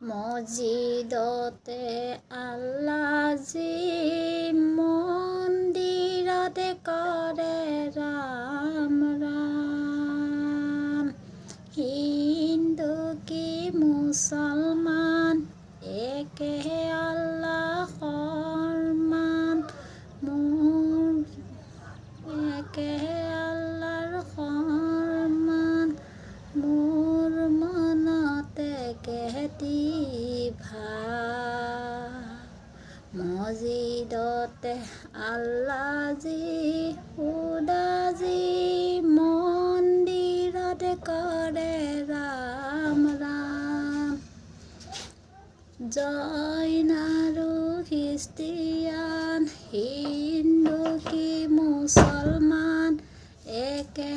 মছজিদতে আল্লাহজি মন্দিৰতে কৰে ৰাম ৰাম হিন্দু কি মুছলমান একে আল্লাহ সমান মোৰ একে আল্লাহৰ সমান মোৰ মনতে কেতি মছজিদতে আল্লাহজি খুদাজি মন্দিৰতে কৰে ৰাম ৰাম জৈন আৰু খ্ৰীষ্টিয়ান হিন্দু কি মুছলমান একে